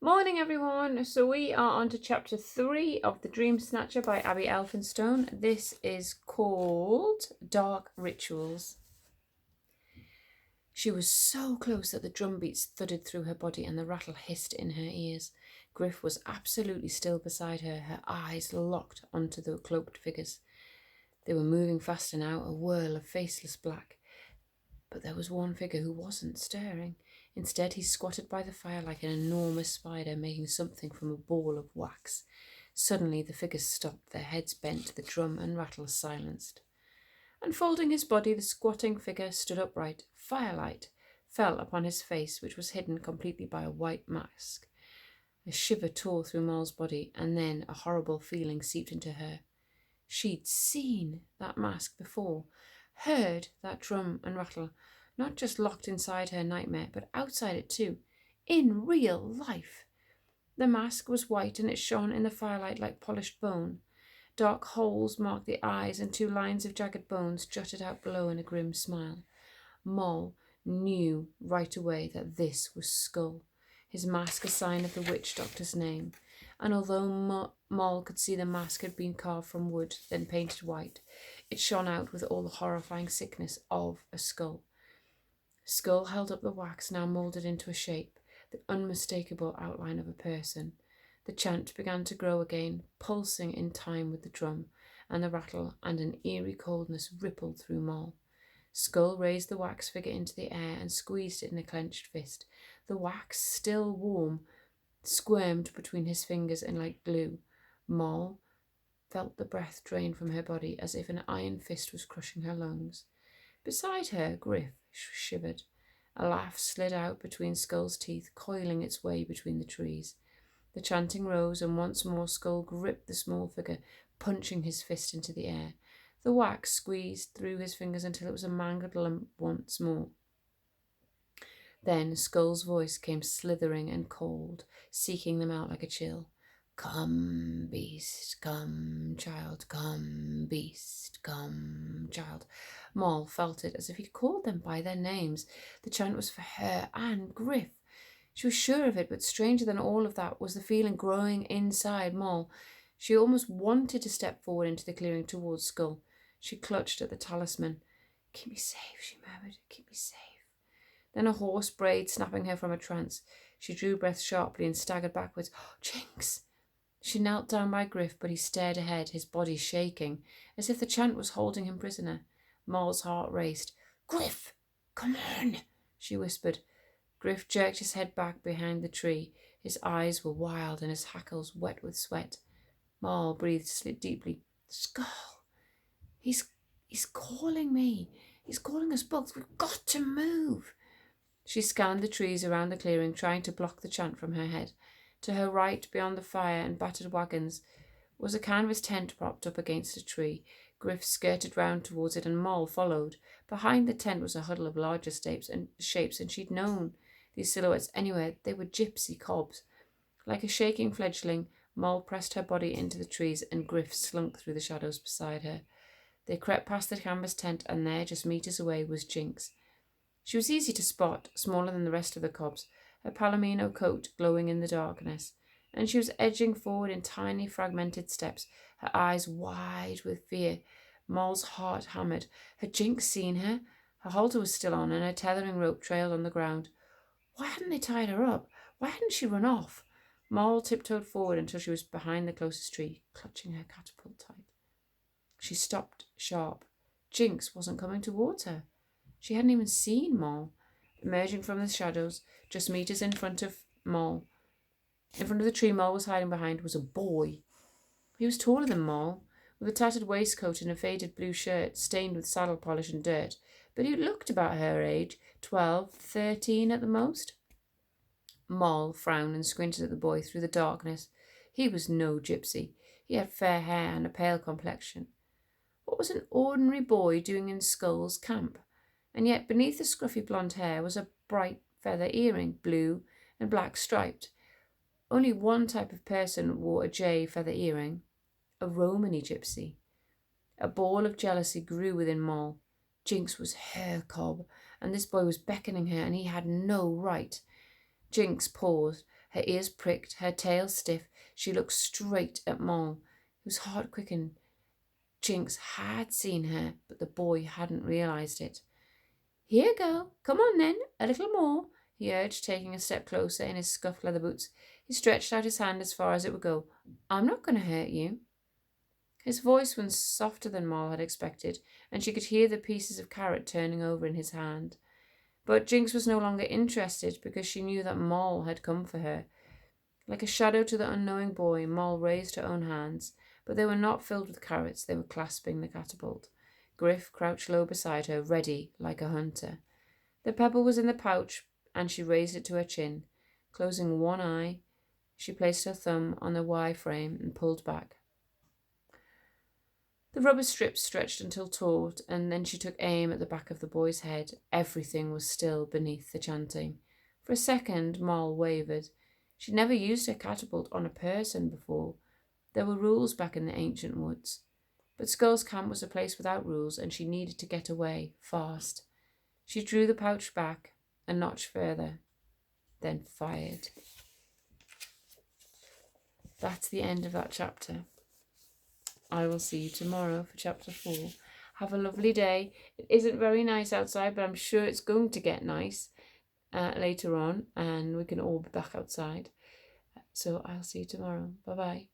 Morning, everyone. So we are on to chapter 3 of the Dreamsnatcher by Abby Elphinstone. This is called Dark Rituals. She was so close that the drum beats thudded through her body and the rattle hissed in her ears. Griff was absolutely still beside her, her eyes locked onto the cloaked figures. They were moving faster now, a whirl of faceless black. But there was one figure who wasn't stirring. Instead, he squatted by the fire like an enormous spider, making something from a ball of wax. Suddenly, the figures stopped, their heads bent, the drum and rattle silenced. Unfolding his body, the squatting figure stood upright. Firelight fell upon his face, which was hidden completely by a white mask. A shiver tore through Moll's body, and then a horrible feeling seeped into her. She'd seen that mask before, heard that drum and rattle, not just locked inside her nightmare, but outside it too, in real life. The mask was white and it shone in the firelight like polished bone. Dark holes marked the eyes and 2 lines of jagged bones jutted out below in a grim smile. Moll knew right away that this was Skull, his mask a sign of the witch doctor's name. And although Moll could see the mask had been carved from wood, then painted white, it shone out with all the horrifying sickness of a skull. Skull held up the wax, now moulded into a shape, the unmistakable outline of a person. The chant began to grow again, pulsing in time with the drum and the rattle, and an eerie coldness rippled through Moll. Skull raised the wax figure into the air and squeezed it in a clenched fist. The wax, still warm, squirmed between his fingers and like glue. Moll felt the breath drain from her body as if an iron fist was crushing her lungs. Beside her, Griff shivered. A laugh slid out between Skull's teeth, coiling its way between the trees. The chanting rose, and once more Skull gripped the small figure, punching his fist into the air. The wax squeezed through his fingers until it was a mangled lump once more. Then Skull's voice came slithering and cold, seeking them out like a chill. Come, beast, come, child, come, beast, come, child. Moll felt it as if he'd called them by their names. The chant was for her and Griff. She was sure of it, but stranger than all of that was the feeling growing inside Moll. She almost wanted to step forward into the clearing towards Skull. She clutched at the talisman. Keep me safe, she murmured. Keep me safe. Then a hoarse braid snapping her from a trance. She drew breath sharply and staggered backwards. Oh, Jinx! She knelt down by Griff, but he stared ahead, his body shaking, as if the chant was holding him prisoner. Moll's heart raced. Griff! Come on! She whispered. Griff jerked his head back behind the tree. His eyes were wild and his hackles wet with sweat. Moll breathed deeply. Skull! He's calling me. He's calling us both. We've got to move. She scanned the trees around the clearing, trying to block the chant from her head. To her right, beyond the fire and battered wagons, was a canvas tent propped up against a tree. Griff skirted round towards it and Moll followed. Behind the tent was a huddle of larger shapes, and she'd known these silhouettes anywhere. They were gypsy cobs. Like a shaking fledgling, Moll pressed her body into the trees and Griff slunk through the shadows beside her. They crept past the canvas tent, and there, just meters away, was Jinx. She was easy to spot, smaller than the rest of the cobs, her palomino coat glowing in the darkness, and she was edging forward in tiny fragmented steps, her eyes wide with fear. Moll's heart hammered. Had Jinx seen her? Her halter was still on, and her tethering rope trailed on the ground. Why hadn't they tied her up? Why hadn't she run off? Moll tiptoed forward until she was behind the closest tree, clutching her catapult tight. She stopped sharp. Jinx wasn't coming towards her. She hadn't even seen Moll. Emerging from the shadows, just meters in front of Moll, in front of the tree Moll was hiding behind, was a boy. He was taller than Moll, with a tattered waistcoat and a faded blue shirt stained with saddle polish and dirt, but he looked about her age, 12, 13 at the most. Moll frowned and squinted at the boy through the darkness. He was no gypsy. He had fair hair and a pale complexion. What was an ordinary boy doing in Skull's camp? And yet beneath the scruffy blonde hair was a bright feather earring, blue and black striped. Only one type of person wore a jay feather earring, a Romany gypsy. A ball of jealousy grew within Moll. Jinx was her cob, and this boy was beckoning her, and he had no right. Jinx paused, Her ears pricked, her tail stiff. She looked straight at Moll, whose heart quickened. Jinx had seen her, but the boy hadn't realized it. Here, girl. Come on, then. A little more, he urged, taking a step closer in his scuffed leather boots. He stretched out his hand as far as it would go. I'm not going to hurt you. His voice was softer than Moll had expected, and she could hear the pieces of carrot turning over in his hand. But Jinx was no longer interested because she knew that Moll had come for her. Like a shadow to the unknowing boy, Moll raised her own hands, but they were not filled with carrots, they were clasping the catapult. Griff crouched low beside her, ready like a hunter. The pebble was in the pouch, and she raised it to her chin. Closing one eye, she placed her thumb on the Y-frame and pulled back. The rubber strips stretched until taut, and then she took aim at the back of the boy's head. Everything was still beneath the chanting. For a second, Moll wavered. She'd never used her catapult on a person before. There were rules back in the ancient woods. But Skull's Camp was a place without rules, and she needed to get away, fast. She drew the pouch back a notch further, then fired. That's the end of that chapter. I will see you tomorrow for chapter 4. Have a lovely day. It isn't very nice outside, but I'm sure it's going to get nice later on, and we can all be back outside. So I'll see you tomorrow. Bye-bye.